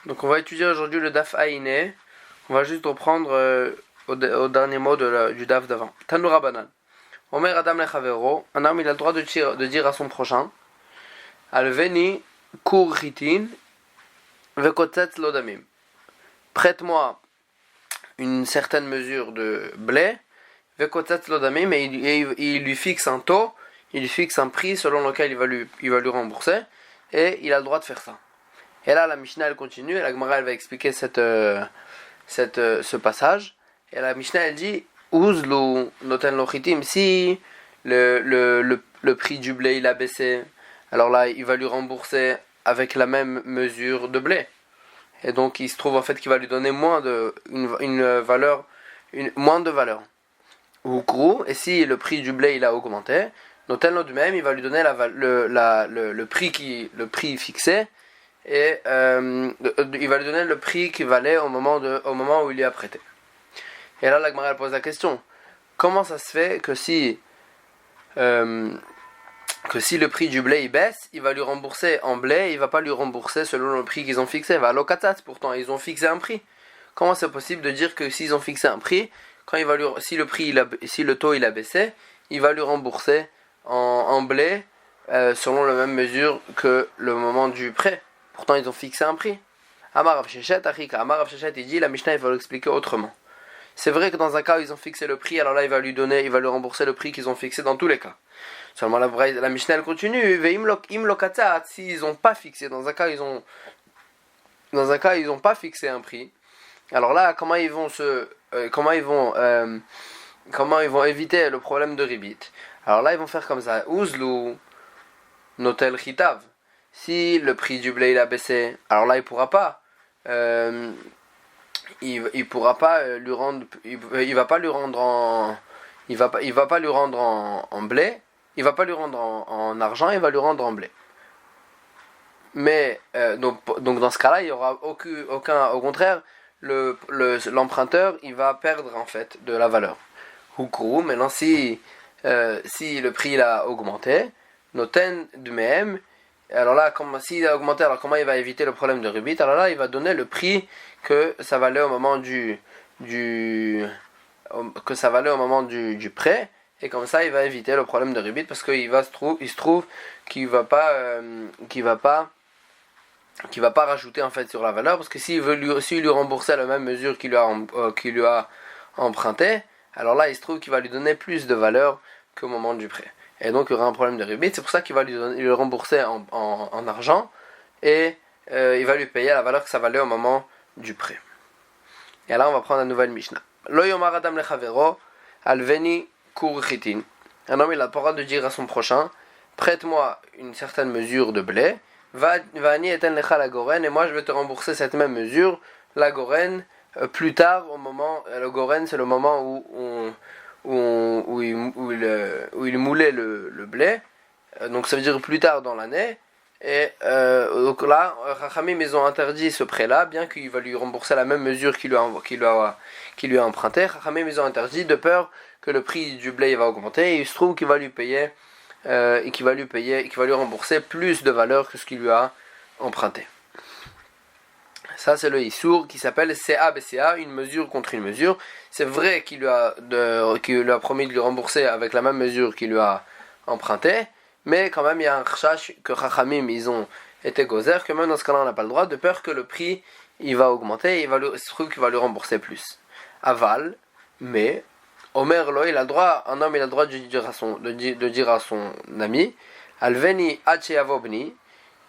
Donc on va étudier aujourd'hui le Daf Aïné. On va juste reprendre au dernier mot du Daf d'avant. Tanoura Banan. Omer Adam Lechavero. Un homme il a le droit de dire à son prochain Alveni Kur Chitin Vekotetz Lodamim. Prête-moi une certaine mesure de blé. Vekotetz Lodamim. Et il lui fixe un taux. Il lui fixe un prix selon lequel il va lui rembourser. Et il a le droit de faire ça. Et là, la Mishnah elle continue, et la Gemara elle va expliquer ce passage. Et la Mishnah elle dit Uzlu noten lochitim, si le prix du blé il a baissé, alors là il va lui rembourser avec la même mesure de blé. Et donc il se trouve en fait qu'il va lui donner moins de valeur. Ou et si le prix du blé il a augmenté, noten lo de même, il va lui donner le prix fixé. Et il va lui donner le prix qui valait au moment où il lui a prêté. Et là la Gemara pose la question, comment ça se fait que si le prix du blé il baisse, il va lui rembourser en blé, il va pas lui rembourser selon le prix qu'ils ont fixé. Va lokatat, pourtant ils ont fixé un prix. Comment c'est possible de dire que s'ils ont fixé un prix, si le taux il a baissé, il va lui rembourser en blé selon la même mesure que le moment du prêt? Pourtant, ils ont fixé un prix. Amar Rav Sheshet, Amar Rav Sheshet, il dit, la Mishnah, il va l'expliquer autrement. C'est vrai que dans un cas, ils ont fixé le prix, alors là, il va lui rembourser le prix qu'ils ont fixé dans tous les cas. Seulement, la Mishnah, elle continue. S'ils n'ont pas fixé, dans un cas, ils ont pas fixé un prix. Alors là, comment ils vont éviter le problème de ribit? Alors là, ils vont faire comme ça. Uzlu, notel chitav. Si le prix du blé il a baissé, alors là il pourra pas lui rendre, il va pas lui rendre en blé, il va pas lui rendre en argent, il va lui rendre en blé. Mais donc dans ce cas-là, il y aura aucun, au contraire, l'emprunteur il va perdre en fait de la valeur. Houkou, maintenant si le prix il a augmenté, noten de même. Alors là, s'il a augmenté, alors comment il va éviter le problème de rubit? Alors là, il va donner le prix que ça valait au moment du prêt, et comme ça, il va éviter le problème de rubit parce qu'il se trouve qu'il va pas rajouter en fait sur la valeur, parce que s'il lui rembourser à la même mesure qu'il lui a emprunté, alors là, il se trouve qu'il va lui donner plus de valeur qu'au moment du prêt. Et donc il y aura un problème de rebate, c'est pour ça qu'il va lui rembourser en argent, et il va lui payer à la valeur que ça valait au moment du prêt. Et là on va prendre la nouvelle Mishnah. Lo yomar adam lechavero alveni kur chitin. Un homme il a le droit de dire à son prochain, prête-moi une certaine mesure de blé, vani eten lecha la goren, et moi je vais te rembourser cette même mesure, la goren, plus tard au moment, le goren c'est le moment où il moulait le blé, donc ça veut dire plus tard dans l'année, et donc là, Chachamim ils ont interdit ce prêt-là, bien qu'il va lui rembourser la même mesure qu'il lui a emprunté. Chachamim ils ont interdit de peur que le prix du blé va augmenter, et il se trouve qu'il va lui payer, qu'il va lui rembourser plus de valeur que ce qu'il lui a emprunté. Ça c'est le Issour qui s'appelle CA, une mesure contre une mesure. C'est vrai qu'il lui a promis de lui rembourser avec la même mesure qu'il lui a emprunté, mais quand même il y a un chash que Chachamim ils ont été gozer, que même dans ce cas-là on n'a pas le droit, de peur que le prix il va augmenter, il se trouve qu'il va lui rembourser plus. Aval, mais Omer lo, il a le droit, un homme il a le droit de dire à son ami, Alveni ache avobni,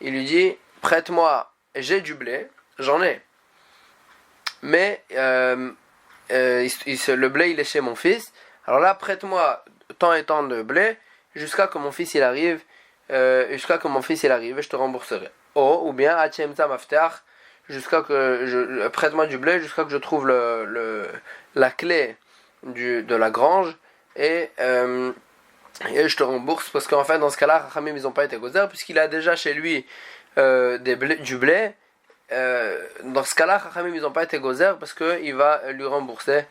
il lui dit, prête-moi, j'ai du blé, j'en ai, mais le blé il est chez mon fils, alors là prête-moi tant et tant de blé jusqu'à que mon fils il arrive, et je te rembourserai. Ou bien prête-moi du blé jusqu'à que je trouve la clé de la grange, et je te rembourse, parce qu'en fait dans ce cas-là Chachamim ils n'ont pas été gozer puisqu'il a déjà chez lui du blé. Dans ce cas-là, Chachamim ils n'ont pas été gozer parce qu'il va lui rembourser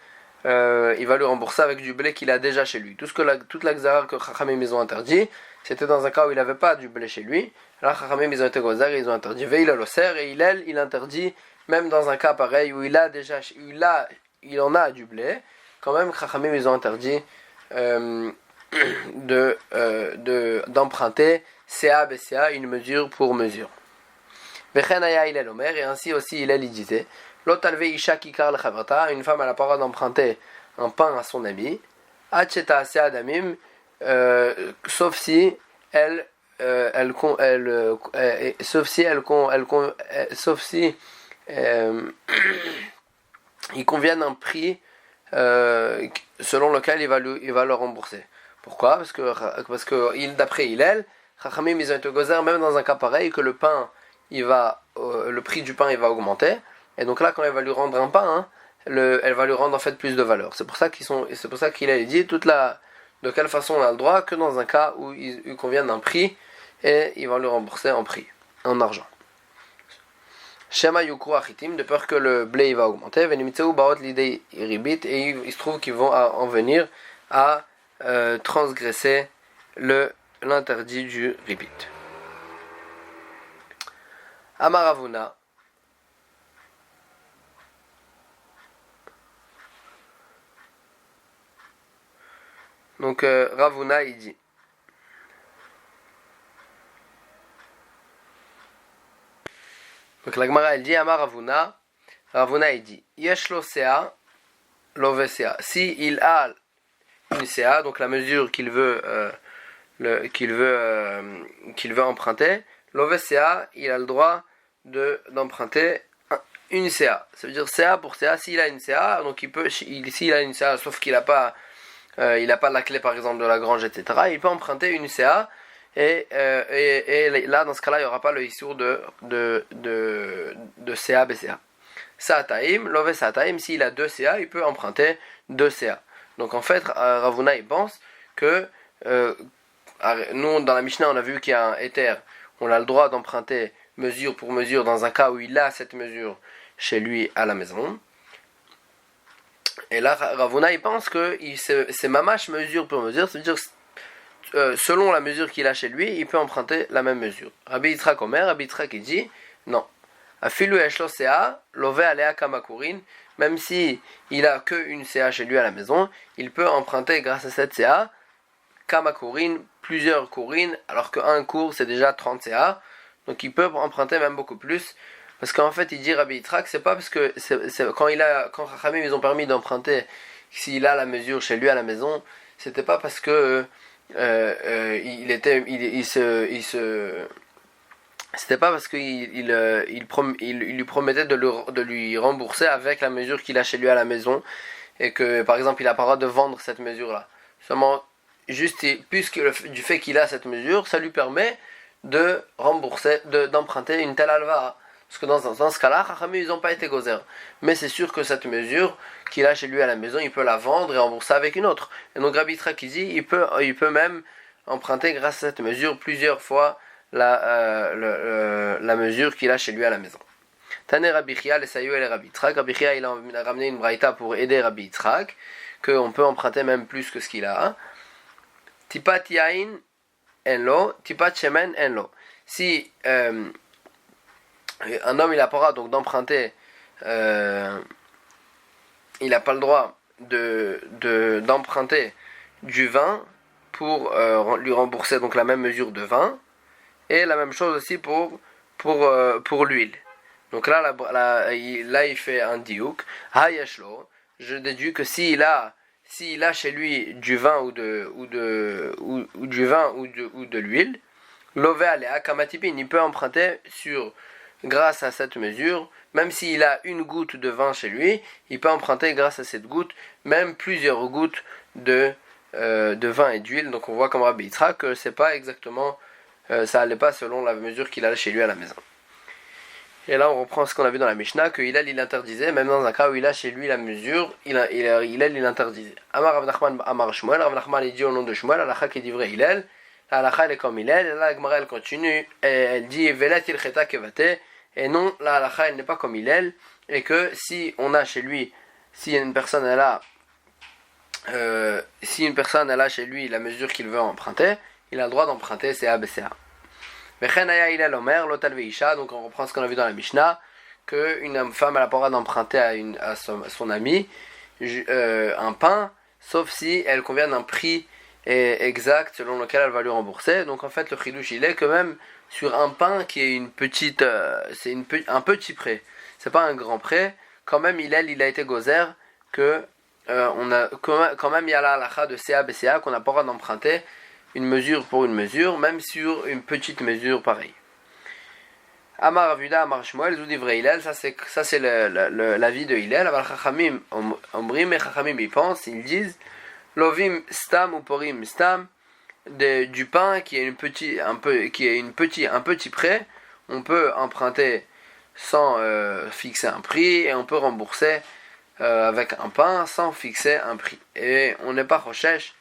il va lui rembourser avec du blé qu'il a déjà chez lui. Toute la xara que Chachamim ils ont interdit, c'était dans un cas où il n'avait pas du blé chez lui. Là, Chachamim ils ont été gozer et ils ont interdit. Veil al oser et il interdit, même dans un cas pareil où il en a du blé, quand même Chachamim ils ont interdit d'emprunter CA BCA, une mesure pour mesure. Vechenaya Hillel Omer, et ainsi aussi Hillel il disait, Lotalve Isha Kikar Lechavrata, une femme a la parole d'emprunter un pain à son ami, Acheta Asea Damim, sauf si il convient d'un prix selon lequel il va le rembourser. Pourquoi? Parce que d'après Hillel, Chachamim ils ont été gozer même dans un cas pareil que le pain le prix du pain il va augmenter, et donc là quand elle va lui rendre un pain, elle va lui rendre en fait plus de valeur. C'est pour ça qu'il a dit de quelle façon on a le droit que dans un cas où il convient d'un prix et il va lui rembourser en argent. Shema Yukru Achitim, de peur que le blé il va augmenter, Venimitsu Baot Lidei Ribit, et il se trouve qu'ils vont en venir à transgresser l'interdit du ribit. Amar Ravuna. Donc Ravuna il dit. Donc la Gemara elle dit Amar Ravuna. Ravuna il dit Yeshlo Sea, Love Sea. Si il a une Sea, donc la mesure qu'il veut emprunter, Love Sea, il a le droit d'emprunter une CA. Ça veut dire CA pour CA. S'il a une CA, donc s'il a une CA, sauf qu'il n'a pas la clé par exemple de la grange, etc., il peut emprunter une CA, et là dans ce cas-là il n'y aura pas le issour de CA BCA. Sa'ataim, Love Sa'ataim, s'il a 2 CA, il peut emprunter 2 CA. Donc en fait, Ravuna il pense que nous dans la Mishnah on a vu qu'il y a un éther, on a le droit d'emprunter mesure pour mesure dans un cas où il a cette mesure chez lui à la maison. Et là Ravuna il pense que c'est mamash mesure pour mesure, c'est-à-dire selon la mesure qu'il a chez lui, il peut emprunter la même mesure. Rabbi Yitzhak Omer, Rabbi Yitzhak il dit non. Afilu yeshlo sea, love alea kamakurin, même si il a que une CA chez lui à la maison, il peut emprunter grâce à cette CA kamakurin, plusieurs kourines, alors qu'un cours c'est déjà 30 CA, donc il peut emprunter même beaucoup plus, parce qu'en fait il dit Rabbi Yitzhak, c'est pas parce que quand Chachamim ils ont permis d'emprunter s'il a la mesure chez lui à la maison, c'était pas parce que c'était pas parce qu'il lui promettait de lui rembourser avec la mesure qu'il a chez lui à la maison, et que par exemple il a pas le droit de vendre cette mesure là. Seulement juste puisque du fait qu'il a cette mesure, ça lui permet de rembourser, d'emprunter une telle alva. Parce que dans ce cas-là, Chachamim ils n'ont pas été gozer. Mais c'est sûr que cette mesure qu'il a chez lui à la maison, il peut la vendre et rembourser avec une autre. Et donc Rabbi Yitzhak il dit, il peut même emprunter grâce à cette mesure plusieurs fois la mesure qu'il a chez lui à la maison. Tane Rabbi Chia, les Sayou et les Rabbi Yitzhak. Rabbi Chia il a ramené une braïta pour aider Rabbi Yitzhak, qu'on peut emprunter même plus que ce qu'il a. Tipat yain enlo, tipat shemen enlo. Si un homme il a pas le droit donc d'emprunter, il n'a pas le droit d'emprunter du vin pour lui rembourser donc la même mesure de vin, et la même chose aussi pour l'huile. Donc là il fait un diouk. Hayashlo, je déduis que s'il a chez lui du vin ou de l'huile, lové alea kamatipin, il peut emprunter grâce à cette mesure, même s'il a une goutte de vin chez lui, il peut emprunter grâce à cette goutte même plusieurs gouttes de vin et d'huile. Donc on voit comme Rabbi Yitzhak que c'est pas exactement, ça allait pas selon la mesure qu'il a chez lui à la maison. Et là on reprend ce qu'on a vu dans la Mishnah, que il interdisait, même dans un cas où il a chez lui la mesure, il interdisait. Amar Rav Nachman Amar Shmuel, Rav Nachman il dit au nom de Shmuel, Halakha qui dit vrai Hillel, la halakha elle est comme Hillel, et là la Gemara elle continue, et elle dit Velet ilcheta kevate, et non, la halakha elle n'est pas comme Hillel, et que si on a chez lui, si une personne elle a si une personne elle a chez lui la mesure qu'il veut emprunter, il a le droit d'emprunter CA BCA. Donc on reprend ce qu'on a vu dans la Mishnah, qu'une femme elle a pas le droit d'emprunter à son ami un pain, sauf si elle convient d'un prix exact selon lequel elle va lui rembourser. Donc en fait le chidouche il est que même sur un pain qui est une petite, un petit prêt, c'est pas un grand prêt, quand même il a été gozer que on a quand même il y a la halakha de CA BCA qu'on n'a pas le droit d'emprunter une mesure pour une mesure, même sur une petite mesure pareille. Amar Avuda, Amar Shmuel, Zoudivre Hillel, ça c'est l'avis de Hillel. Aval Chachamim Ombrim, et Chachamim ils pensent, ils disent Lovim Stam ou Porim Stam, du pain qui est un petit prêt, on peut emprunter sans fixer un prix et on peut rembourser avec un pain sans fixer un prix. Et on n'est pas rochèche.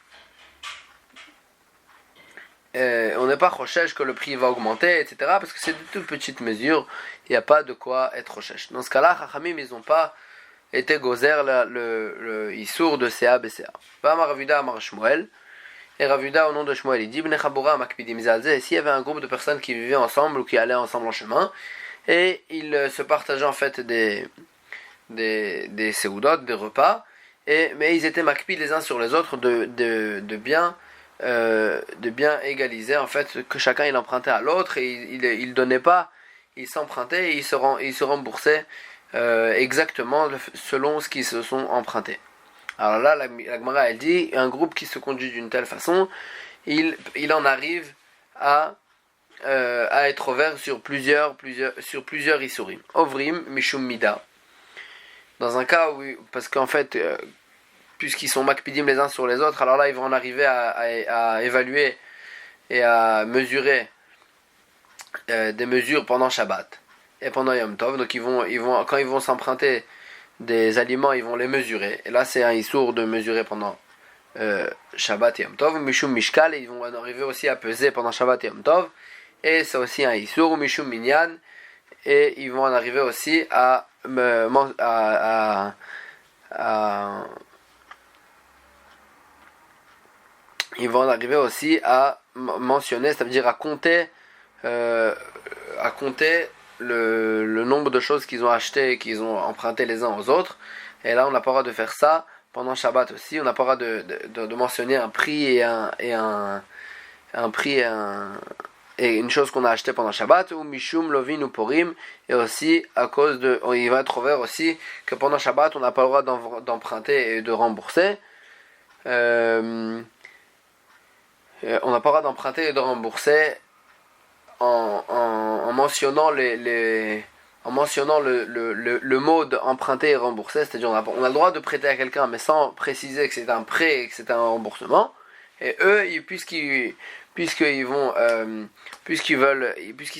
On n'est pas rochèche que le prix va augmenter, etc. Parce que c'est de toutes petites mesures, il n'y a pas de quoi être rochèche. Dans ce cas-là, Chachamim, ils n'ont pas été gozer le issour de CA BCA. Va Ravuda Amar Shmuel, et Ravuda au nom de Shmuel, il dit Bnei Chabura Makpidim Zalze, s'il y avait un groupe de personnes qui vivaient ensemble ou qui allaient ensemble en chemin, et ils se partageaient en fait des seudot, des repas, mais ils étaient makpid les uns sur les autres de bien égaliser en fait, que chacun il empruntait à l'autre et il donnait pas, il s'empruntait et il se remboursait exactement selon ce qu'ils se sont empruntés. Alors là la Gemara elle dit un groupe qui se conduit d'une telle façon il en arrive à être ouvert sur plusieurs isurim. Ovrim mishum mida, dans un cas où, parce qu'en fait puisqu'ils sont makpidim les uns sur les autres, alors là ils vont en arriver à évaluer et à mesurer des mesures pendant Shabbat et pendant Yom Tov. Donc quand ils vont s'emprunter des aliments, ils vont les mesurer. Et là c'est un issour de mesurer pendant Shabbat et Yom Tov. Mishum Mishkal, ils vont en arriver aussi à peser pendant Shabbat et Yom Tov. Et c'est aussi un issour, Mishum Minyan, et ils vont en arriver aussi ils vont en arriver aussi à mentionner, ça veut dire à compter le nombre de choses qu'ils ont achetées et qu'ils ont emprunté les uns aux autres. Et là on n'a pas le droit de faire ça pendant Shabbat aussi, on n'a pas le droit de mentionner un prix et une chose qu'on a acheté pendant Shabbat, ou Mishum, Lovin ou Porim, et aussi à cause il va être ouvert aussi que pendant Shabbat on n'a pas le droit d'emprunter et de rembourser. On n'a pas le droit d'emprunter et de rembourser en mentionnant le mot d'emprunter et rembourser, c'est-à-dire on a le droit de prêter à quelqu'un mais sans préciser que c'est un prêt et que c'est un remboursement. Et eux, puisqu'ils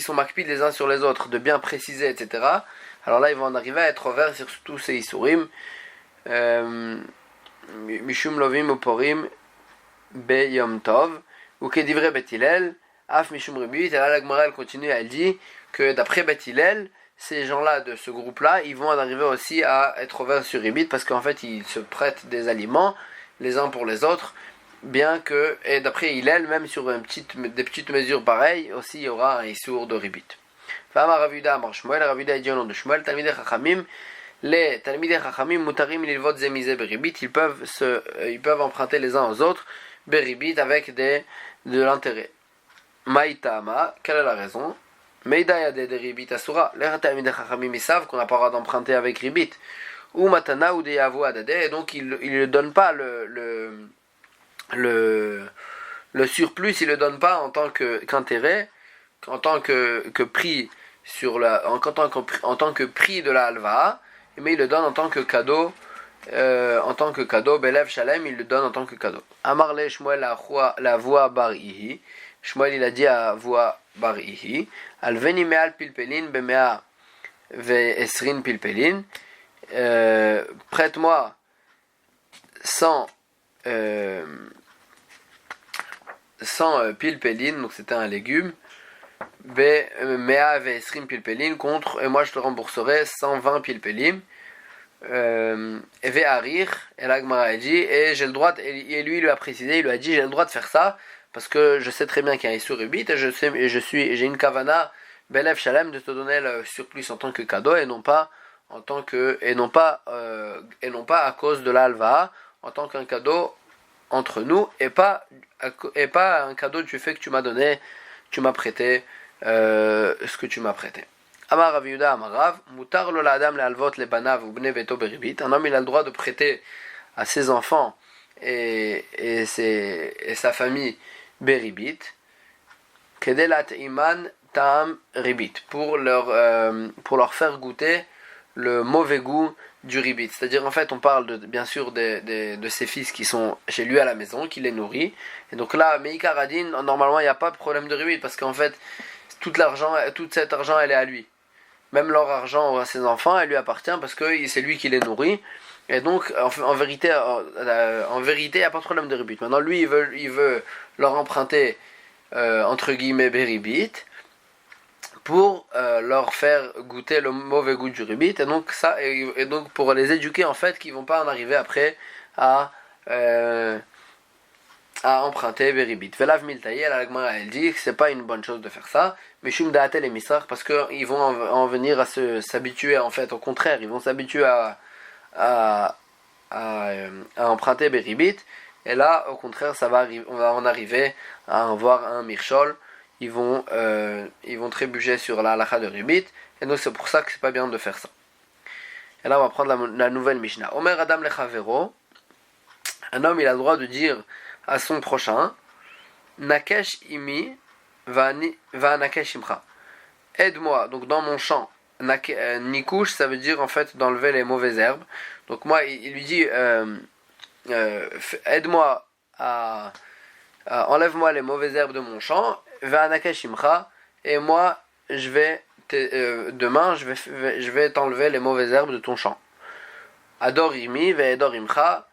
sont makpid les uns sur les autres de bien préciser, etc., alors là ils vont en arriver à être ouverts sur tous ces isurim. Mishum lovim ou porim be yom tov ou kedivre bet Hillel af mishum ribit. Et là la Gemara elle continue, elle dit que d'après bet Hillel, ces gens-là de ce groupe-là, ils vont en arriver aussi à être ouverts sur ribit parce qu'en fait ils se prêtent des aliments les uns pour les autres, bien que, et d'après Hillel, même sur des petites mesures pareilles, aussi il y aura un issour de ribit. Fama Ravuda Amar Shmuel, Ravuda dit au nom de Shmuel, Talmidei Chachamim, les Talmidei Chachamim mutarim lilvot zemizeh beribit, ils peuvent emprunter les uns aux autres beribit avec de l'intérêt. Maïtama, quelle est la raison? Meida yade de ribit asura, les Talmidei Chachamim ils savent qu'on n'a pas le droit d'emprunter avec ribit, ou matana ou de yavu adade, et donc ils ne donnent pas le surplus, il le donne pas en tant qu'intérêt, en tant que prix en tant que prix de la halva, mais il le donne en tant que cadeau, belev shalem, il le donne en tant que cadeau. Amarle Shmuel la voix bar ihi, Shmuel il a dit à voix bar ihi, alveni meal pilpelin bemea ve esrin pilpelin, prête-moi 100 pilpelin, donc c'était un légume, mea ve esrim pilpelin contre, et moi je te rembourserai 120 pilpelim, Ve'arir, et la Gemara a dit, et j'ai le droit, et lui il lui a précisé, il lui a dit j'ai le droit de faire ça, parce que je sais très bien qu'il y a un Issur Ribit, et j'ai une Kavana, Belev Shalem, de te donner le surplus en tant que cadeau, et non pas à cause de l'alva, en tant qu'un cadeau entre nous, et pas un cadeau du fait que tu m'as donné, tu m'as prêté ce que tu m'as prêté. Amar Rav Yehuda Amar Rav, mutar lo la adam le alvot le banav ou bnei beto beribit. Un homme il a le droit de prêter à ses enfants et sa famille beribit. Kedelat iman tam ribit, pour leur faire goûter le mauvais goût du ribit. C'est-à-dire en fait on parle bien sûr de ses fils qui sont chez lui à la maison, qui les nourrit. Et donc là, Meikar Adin, normalement il n'y a pas de problème de ribit parce qu'en fait tout cet argent elle est à lui. Même leur argent à ses enfants, elle lui appartient parce que c'est lui qui les nourrit. Et donc, en vérité, il n'y a pas de problème de ribit. Maintenant, lui, il veut leur emprunter, entre guillemets, beribit, pour leur faire goûter le mauvais goût du ribit. Et donc, pour les éduquer, en fait, qu'ils ne vont pas en arriver après à emprunter beribit. Velav miltaï, la Gemara elle dit que c'est pas une bonne chose de faire ça, mais shum da'atel et misrach, parce qu'ils vont en venir à s'habituer, en fait, au contraire, ils vont s'habituer à emprunter beribit, et là, au contraire, on va en arriver à avoir un mirchol, ils vont trébucher sur la halakha de ribit, et donc c'est pour ça que c'est pas bien de faire ça. Et là, on va prendre la nouvelle Mishnah. Omer Adam lechavero, un homme il a le droit de dire à son prochain, Nakesh imi va nakesh imcha. Aide-moi, donc dans mon champ. Nikush, ça veut dire en fait d'enlever les mauvaises herbes. Donc moi, il lui dit, aide-moi enlève-moi les mauvaises herbes de mon champ, va nakesh imcha, et moi, demain, je vais t'enlever les mauvaises herbes de ton champ. Ador imi, ve ador imcha.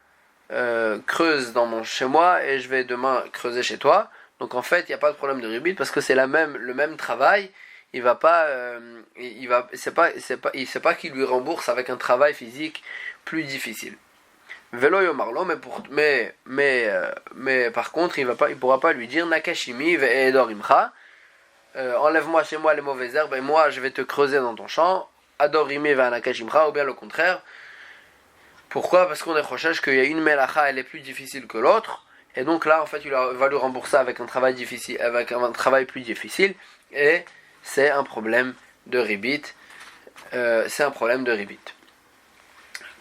Creuse chez moi et je vais demain creuser chez toi. Donc en fait il n'y a pas de problème de ribit parce que c'est le même travail. Il va pas c'est pas qu'il lui rembourse avec un travail physique plus difficile. Velo yomarlo, mais par contre il pourra pas lui dire nakashimi ve'edor imcha, enlève-moi chez moi les mauvaises herbes et moi je vais te creuser dans ton champ. Ador imi ve'anakashimcha, ou bien le contraire. Pourquoi ? Parce qu'on est chochesh qu'il y a une melacha, elle est plus difficile que l'autre, et donc là, en fait, il va lui rembourser avec un travail difficile, avec un travail plus difficile, et c'est un problème de ribit.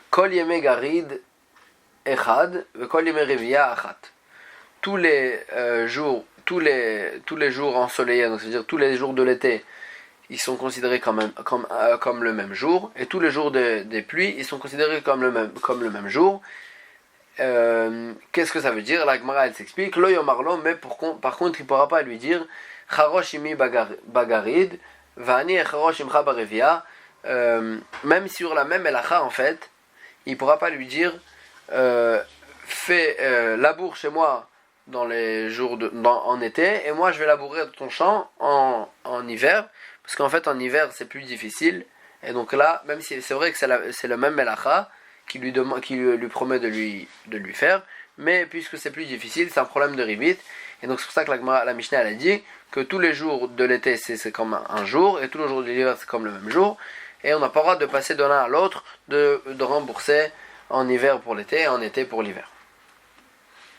Kol yeme garid echad, kol yeme revia achat. Tous les jours ensoleillés, donc c'est-à-dire tous les jours de l'été, ils sont considérés comme le même jour, et tous les jours des pluies, ils sont considérés comme le même jour. Qu'est-ce que ça veut dire ? La Gemara elle s'explique, lo yomarlo, mais par contre il ne pourra pas lui dire charosh imi bagarid, vani charosh imcha barevia, même sur la même elacha en fait, il ne pourra pas lui dire fais laboure chez moi dans les jours en été, et moi je vais labourer ton champ en hiver. Parce qu'en fait, en hiver, c'est plus difficile. Et donc là, même si c'est vrai que c'est le même melacha qui lui promet de lui faire, mais puisque c'est plus difficile, c'est un problème de ribit. Et donc c'est pour ça que la Mishnah elle a dit que tous les jours de l'été, c'est comme un jour, et tous les jours de l'hiver, c'est comme le même jour. Et on n'a pas le droit de passer de l'un à l'autre, de rembourser en hiver pour l'été et en été pour l'hiver.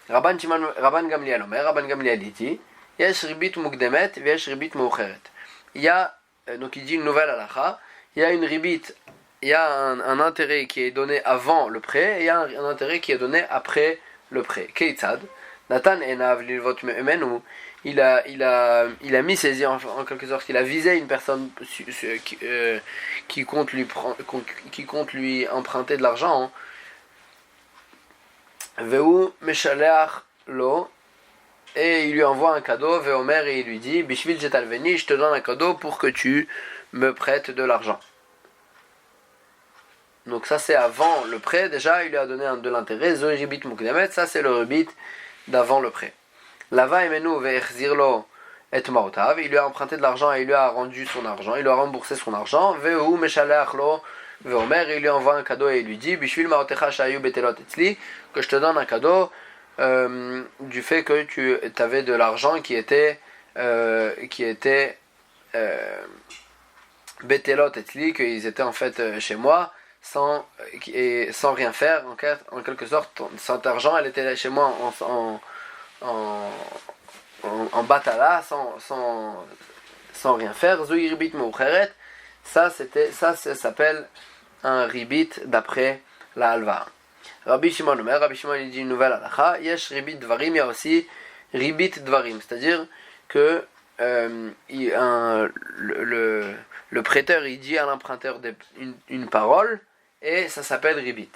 Rabban Gamliel Omer, Rabban Gamliel dit, Yesh ribit mukdemet, veyesh ribit moucheret. Il y a, donc il dit une nouvelle halakha, il y a une ribit, il y a un intérêt qui est donné avant le prêt, et il y a un intérêt qui est donné après le prêt. Keitzad, Nathan enav lilvot me'emenu, il a mis ses yeux en quelque sorte, il a visé une personne qui compte lui emprunter de l'argent. Veu meshaleach lo, et il lui envoie un cadeau, Veomer, et il lui dit Bishvil jetalveni, je te donne un cadeau pour que tu me prêtes de l'argent. Donc ça c'est avant le prêt, déjà il lui a donné de l'intérêt, Zoe ribit mukdemet, ça c'est le ribit d'avant le prêt. Lava emenu ve'echzirlo et maotav, il lui a emprunté de l'argent et il lui a rendu son argent, il lui a remboursé son argent, Veu meshaleach lo Veomer, il lui envoie un cadeau et il lui dit Bishvil ma'otecha shayu betelot etzli, que je te donne un cadeau du fait que tu avais de l'argent qui était betelot etzli, qu'ils étaient en fait chez moi sans rien faire en quelque sorte. Cet argent, elle était là chez moi en batala, sans rien faire. Zui ribit moucheret, ça s'appelle un ribit d'après la halva. Rabbi Shimon Omer, Rabbi Shimon il dit une nouvelle halakha, yesh ribit dvarim, il y a aussi ribit dvarim, c'est-à-dire que le prêteur il dit à l'emprunteur une parole et ça s'appelle ribit.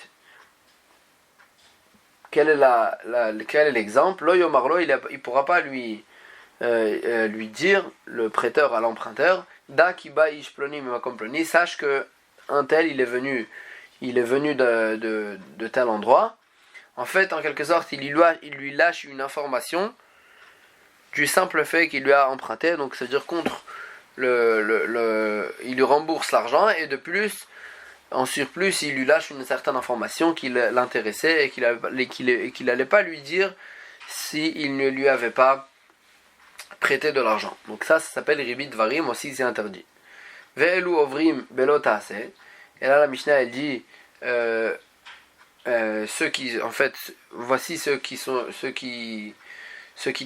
Quel est l'exemple? Lo yomarlo, il pourra pas lui dire, le prêteur à l'emprunteur, da kiba ish ploni memakom ploni, sache que un tel il est venu de tel endroit. En fait, en quelque sorte, il lui lâche une information du simple fait qu'il lui a emprunté, donc c'est-à-dire contre il lui rembourse l'argent et de plus, en surplus, il lui lâche une certaine information qui l'intéressait et qu'il n'allait pas lui dire s'il ne lui avait pas prêté de l'argent. Donc ça s'appelle ribit dvarim, aussi c'est interdit. Ve'elu ovrim belo ta'ase. Et là la Mishnah elle dit ceux qui, en fait, voici ceux qui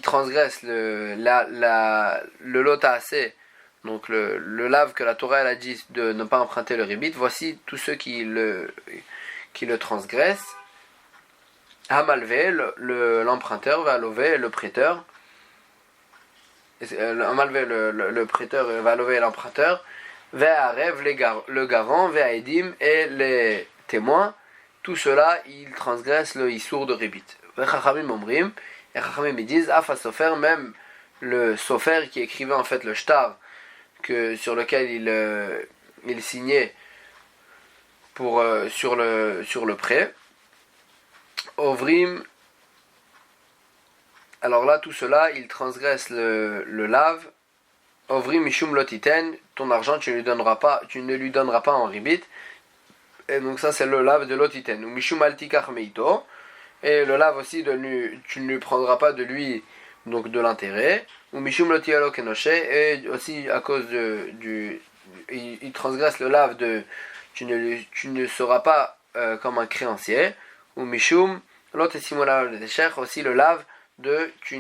transgressent le lota'ase, donc le lave que la Torah elle a dit de ne pas emprunter le ribit, voici tous ceux qui le transgressent. Hamalvé, l'emprunteur, va lever le prêteur. Hamalvé, le prêteur va lever l'emprunteur. Ve'arev, le garant, ve'aedim, et les témoins. Tout cela, ils transgressent le issour de ribit. Ve'chachamim omrim, et chachamim ils disent, afa sofer, même le sofer qui écrivait en fait le shtar sur lequel il signait sur le prêt. Ovrim, alors là tout cela il transgresse le lave. Ovrim mishum lotiten, ton argent tu ne lui donneras pas en ribit. Et donc ça c'est le lave de lotiten. Ou mishum altikach meito, et le lave aussi tu ne lui prendras pas de lui, donc de l'intérêt. Ou mishum lotialo kenoshe, et aussi à cause il transgresse le lave de tu ne seras pas comme un créancier. Ou mishum lotesimona ledesher, aussi le lave de tu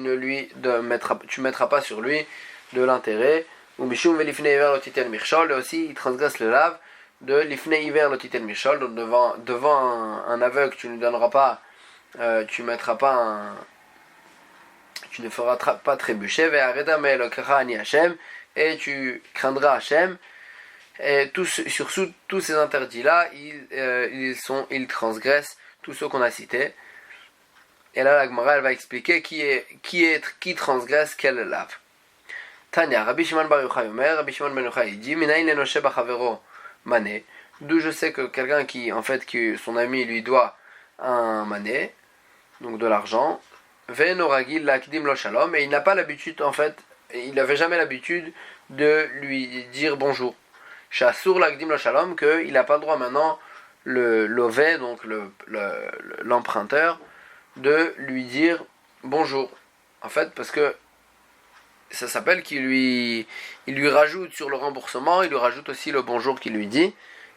mettras pas sur lui de l'intérêt. Ou mishum velifne iver lotiten mirchol, et aussi il transgresse le lave de l'ifne iver lotiten mirchol, donc devant un aveugle tu ne donneras pas tu ne feras pas trébucher, et tu craindras Hachem. Et sur tous ces interdits là ils transgressent tous ceux qu'on a cités. Et là la Gemara elle va expliquer qui transgresse quel lave. Tanya, Rabbi Shimon bar Yochai Omer, Rabbi Shimon ben Yochai dit Minayin lenoshe b'chavero mané, d'où je sais que quelqu'un qui son ami lui doit un mané, donc de l'argent, ve'noragil lakdim lo shalom, et il n'a pas l'habitude, en fait, il n'avait jamais l'habitude de lui dire bonjour. Shasur lakdim lo shalom, qu'il n'a pas le droit maintenant, le lové, donc l'emprunteur, de lui dire bonjour. En fait, parce que ça s'appelle il lui rajoute sur le remboursement, il lui rajoute aussi le bonjour qu'il lui dit,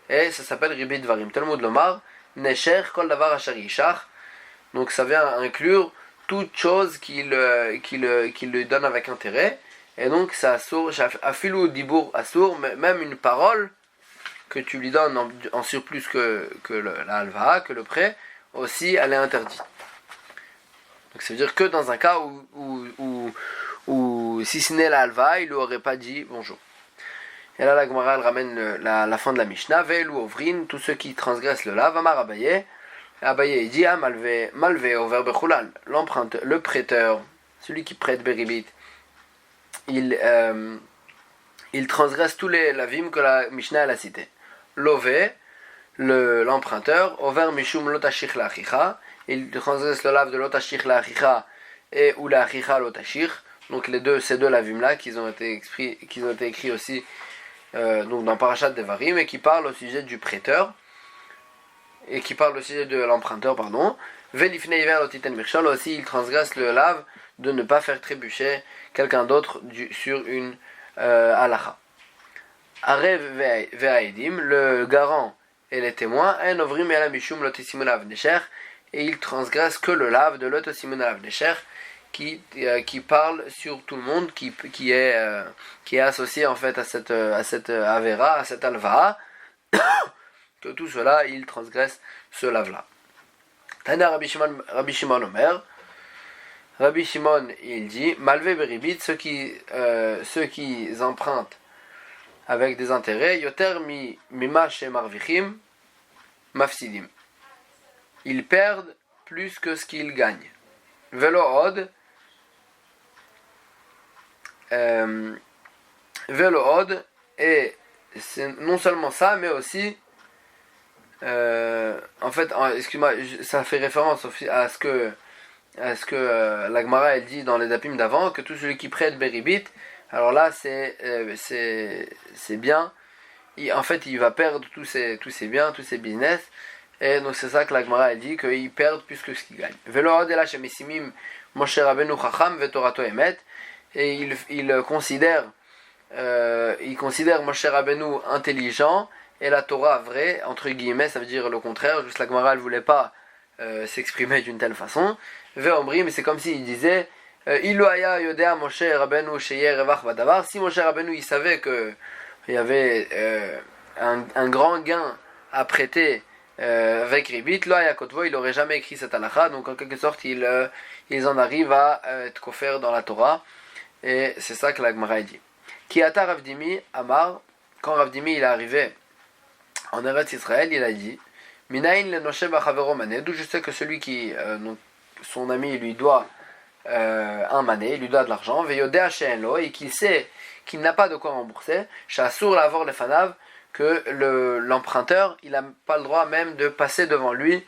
et ça s'appelle ribit dvarim. Talmud lomar, nesher kol davar asher yishach. Donc ça vient inclure toute chose qu'il lui donne avec intérêt. Et donc ça assure, afilu dibour assur, même une parole que tu lui donnes en surplus que la halva, que le prêt, aussi elle est interdite. Donc ça veut dire que dans un cas où si ce n'est la halva, il lui aurait pas dit bonjour. Et là la Gemara elle ramène la fin de la Mishnah, ve'elu ovrin, tous ceux qui transgressent le lav, amar Abaye. Abaye il dit malvé au verbe chulal, l'emprunteur, le prêteur, celui qui prête beribit, il transgresse tous les lavim que la Mishnah elle a cité. Lové, l'emprunteur, over mishum lotashich la achicha, il transgresse le lave de lotashich la achicha et ou la achicha lotashich. Donc ces deux lavim là qui ont été écrits aussi donc dans Parashat Devarim, et qui parle au sujet du prêteur, et qui parle au sujet de l'emprunteur, pardon. Velifne Iver Lotiten Mirchol, aussi il transgresse le lave de ne pas faire trébucher quelqu'un d'autre sur une halacha. Arev Ve'aedim, le garant et les témoins, En Ovrim Ela Mishum Lotisimun Avnesher, et il transgresse que le lave de Lotisimun Avnesher, qui parle sur tout le monde, qui est associé en fait à cette avera, à cette alva, que tout cela, il transgresse ce lave-là. Tana Rabbi Shimon Omer, Rabbi Shimon il dit, Malvé Beribit, ceux qui empruntent avec des intérêts, Yoter Mima She Marvichim, Mafsidim. Ils perdent plus que ce qu'ils gagnent. Velo Od, et c'est non seulement ça, mais aussi en fait, excuse-moi, ça fait référence à ce que la Gemara elle dit dans les dapim d'avant, que tout celui qui prête Beribit, alors là c'est bien, en fait il va perdre tous ses biens, tous ses business, et donc c'est ça que la Gemara elle dit, qu'il perd plus que ce qu'il gagne. Velo Od ela shemesimim Moshe Rabbeinu chacham vetorato emet, et il considère Moshe Rabbeinu intelligent et la Torah vraie, entre guillemets, ça veut dire le contraire, juste la Gemara elle voulait pas s'exprimer d'une telle façon. Ve'omri, mais c'est comme s'il disait Ilu haya yodea Moshe Rabbeinu sheyeh revach badavar, si Moshe Rabbeinu il savait que il y avait un grand gain à prêter avec Ribit, lo haya kotvo, il aurait jamais écrit cette halakha, donc en quelque sorte ils en arrivent à être koffer dans la Torah, et c'est ça que la Gemara dit. Ki ata Rav Dimi Amar, quand Rav Dimi il est arrivé en Eretz Israël, il a dit Minayin le noshe b'chavero mané, d'où je sais que celui qui, son ami, lui doit un mané, il lui doit de l'argent, veyodea she'enlo, et qu'il sait qu'il n'a pas de quoi rembourser, sha'asur lavor lefanav, que l'emprunteur, il n'a pas le droit même de passer devant lui,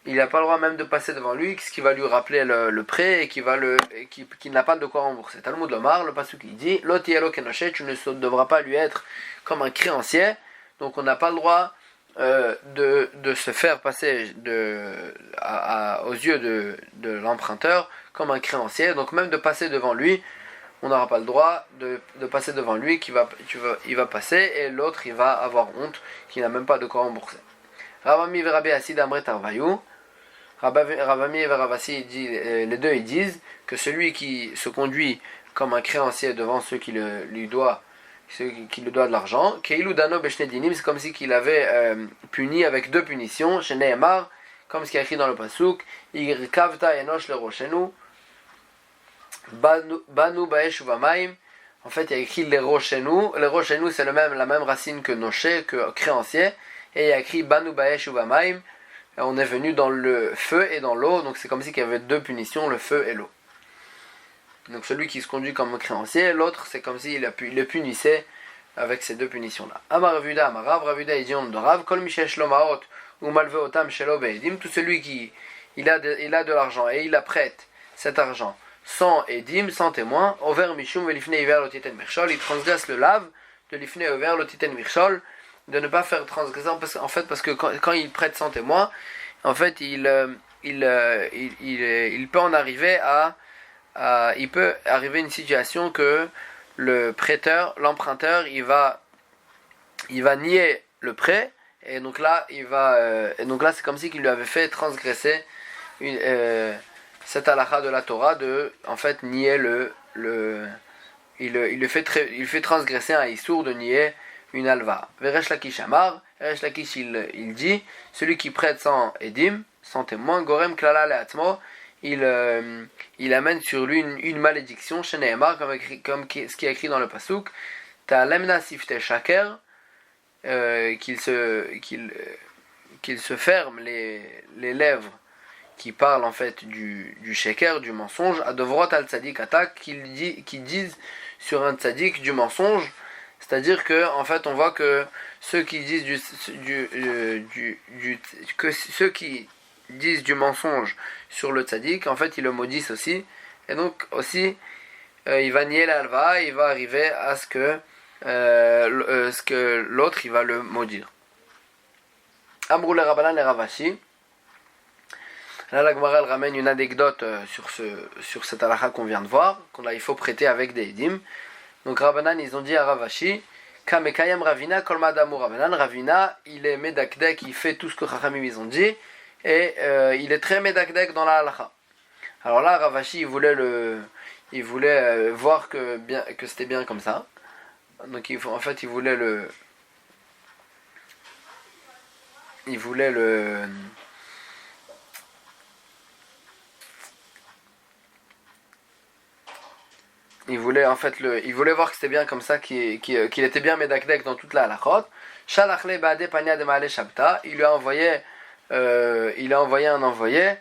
ce qui va lui rappeler le prêt et qu'il n'a pas de quoi rembourser. Talmud Lomar, le pasuk il dit Loti elo kenoshe, tu ne devras pas lui être comme un créancier, donc on n'a pas le droit de se faire passer aux yeux de l'emprunteur comme un créancier, donc même de passer devant lui, on n'aura pas le droit de passer devant lui, il va passer et l'autre il va avoir honte, qu'il n'a même pas de quoi rembourser. Ravami Verabi Asid Amret Arvayou, Ravami et Veravasi, les deux ils disent que celui qui se conduit comme un créancier devant ceux qui lui doit de l'argent, Keilu Dano Beshne Dinim, c'est comme si qu'il avait puni avec deux punitions, chez Nehemar, comme ce qui est écrit dans le pasuk, Irkavta Enosh le Roshenu, Banu Baesh Uvamaim. En fait, il y a écrit les Roshenu. Les Roshenu, c'est la même racine que Noché, que créancier, et il y a écrit Banu Baesh Uvamaim. On est venu dans le feu et dans l'eau, donc c'est comme si qu'il y avait deux punitions, le feu et l'eau. Donc celui qui se conduit comme un créancier, l'autre c'est comme s'il le punissait avec ces deux punitions-là. Amar Ravuda, Amarav, Ravuda et Dion de Rav, Kol Mishesh Lomaot ou Malveotam Shelo Be'edim, tout celui qui il a de l'argent et il apprête cet argent sans Edim, sans témoin, Over Mishum Velifne Iver Lotiten Mirchol, il transgresse le lave de Lifne Over Lotiten Mirchol, de ne pas faire transgression, parce que quand il prête sans témoin, en fait il peut en arriver il peut arriver une situation que le prêteur, l'emprunteur, il va nier le prêt, et donc là c'est comme si qu'il lui avait fait transgresser cette halakha de la Torah de en fait nier il fait transgresser un issour de nier une alva. Veresh Lakish Amar, Veresh Lakish il dit celui qui prête sans edim, sans témoin, gorem klala le'atmo, il amène sur lui une malédiction, chez Nehemar, comme ce qui est écrit dans le pasuk, ta lemna sifte shaker, qu'il se ferme les lèvres qui parlent en fait du sheker, du mensonge, à devrot al tzadik atak, qui disent sur un tzadik du mensonge, c'est-à-dire que en fait on voit que ceux qui disent du mensonge sur le tzaddik, en fait ils le maudissent aussi, et donc aussi il va nier l'alva, il va arriver à ce que ce que l'autre il va le maudire. Amrou le Rabbanan et Ravashi. Là, la Gemara elle ramène une anecdote sur cette halakha qu'on vient de voir, il faut prêter avec des edim. Donc Rabbanan ils ont dit à Ravashi, Kamekayam Ravina kol madamu Rabbanan. Ravina il est medakdek, il fait tout ce que Chachamim ils ont dit, et il est très medakdek dans la halakha. Alors là Ravashi il voulait voir que c'était bien comme ça. Donc il voulait le il voulait voir que c'était bien comme ça, qu'il était bien medakdek dans toute la halachot. Shalachle ba'ade pania de ma'ale shabta. Il lui a envoyé un envoyé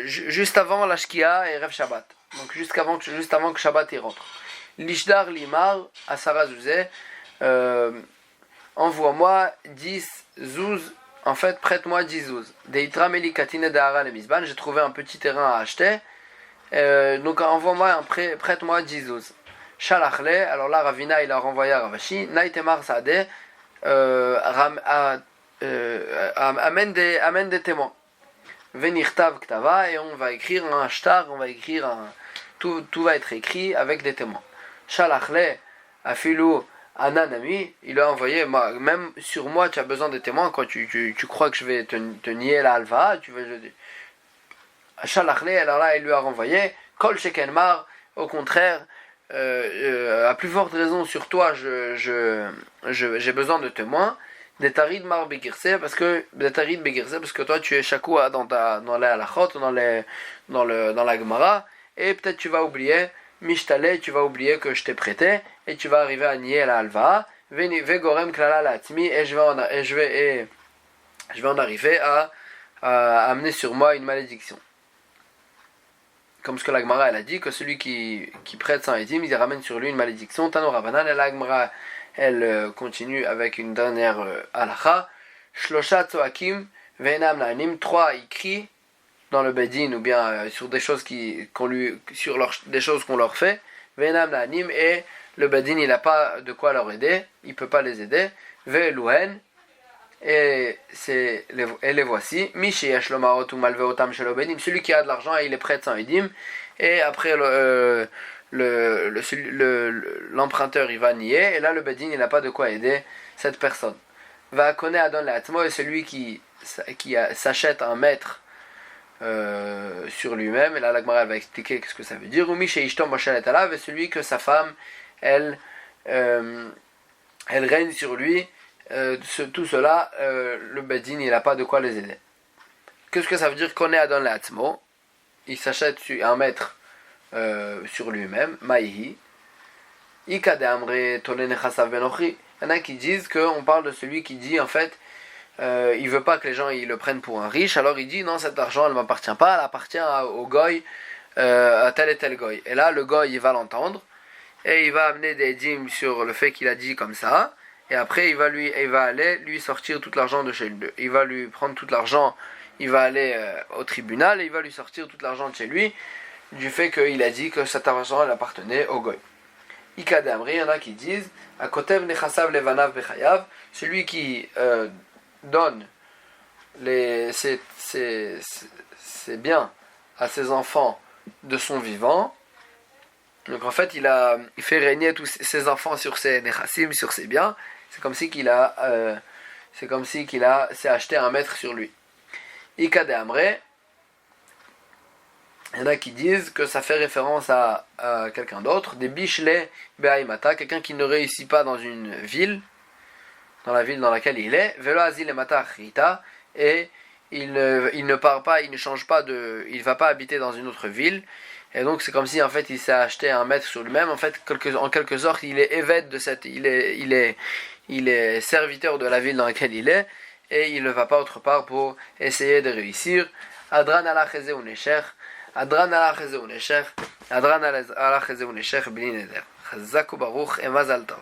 juste avant la shkia et Rev Shabbat. Donc juste avant que Shabbat y rentre. Lishdar limar asara zuzeh. Envoie-moi 10 zouz. En fait, prête-moi 10 zouz. Deitra melikatine da'ara le misban. J'ai trouvé un petit terrain à acheter. Donc prête-moi 10 zouz. Shalachle, alors là Ravina il a renvoyé à Ravashi, Naïtemar Sadeh, amène des témoins. Venirtav Ktava, et on va écrire un shtar, tout va être écrit avec des témoins. Shalachle, Afilou Ananami, il a envoyé, même sur moi tu as besoin de témoins, quand tu crois que je vais te nier la halva, tu veux. Shalachle, alors là il lui a renvoyé Kol Shekenmar, au contraire, à plus forte raison sur toi j'ai besoin de témoins. Des tarid mar begirse, parce que toi tu es chakoua dans la halachot, dans la gemara, et peut-être tu vas oublier mishtale, tu vas oublier que je t'ai prêté, et tu vas arriver à nier la halva. Vegorem klala la atmi, et je vais en arriver à amener sur moi une malédiction. Comme ce que la Gemara elle a dit, que celui qui prête sans edim, il ramène sur lui une malédiction. Tano Rabbanan, et la Gemara elle continue avec une dernière halakha. Shlosha tzoakim ve'enam la'anim. 3 ils crient dans le bedin ou bien sur des choses des choses qu'on leur fait. Ve'enam la'anim, et le bedin il n'a pas de quoi leur aider, il peut pas les aider. Ve'eluhen, et les voici. Misheyesh lo ma'ot u'malveotam shelo bedim. Celui qui a de l'argent et il est prêt sans edim, et après l'emprunteur il va nier, et là le bedin il n'a pas de quoi aider cette personne. Va kone adon le'atmo, et celui qui s'achète un maître sur lui-même, et là la Gemara va expliquer ce que ça veut dire. Ou misheishto moshelet alav, et celui que sa femme elle règne sur lui. Tout cela, le bedin il n'a pas de quoi les aider. Qu'est-ce que ça veut dire qu'on est adon le'atmo? Il s'achète un maître sur lui-même, maïhi. Ikade amre tolen chasav benochi. Il y en a qui disent qu'on parle de celui qui dit en fait il veut pas que les gens ils le prennent pour un riche, alors il dit non, cet argent elle m'appartient pas, elle appartient au goy, à tel et tel goy. Et là le goy il va l'entendre et il va amener des dîmes sur le fait qu'il a dit comme ça. Et après il va aller lui sortir tout l'argent de chez lui. Il va lui prendre tout l'argent, il va aller au tribunal et il va lui sortir tout l'argent de chez lui du fait qu'il a dit que cet argent elle appartenait au goy. Ikade amri, il y en a qui disent Akotev nechasav levanav bechayav, celui qui donne ses biens à ses enfants de son vivant. Donc en fait il fait régner tous ses enfants sur ses nechassim, sur ses biens. C'est comme si s'est acheté un maître sur lui. Ikade amre, il y en a qui disent que ça fait référence à quelqu'un d'autre, des bichle be'aimata, quelqu'un qui ne réussit pas dans une ville, dans la ville dans laquelle il est, velo azil emata rita, et il ne part pas, il ne change pas il va pas habiter dans une autre ville, et donc c'est comme si en fait il s'est acheté un maître sur lui-même. En fait, en quelque sorte, il est évêque de il est serviteur de la ville dans laquelle il est, et il ne va pas autre part pour essayer de réussir. Adran ala cheze ou nesher, Adran ala cheze ou nesher, Adran ala cheze ou nesher, b'li neder. Chazak u baruch et mazal tov.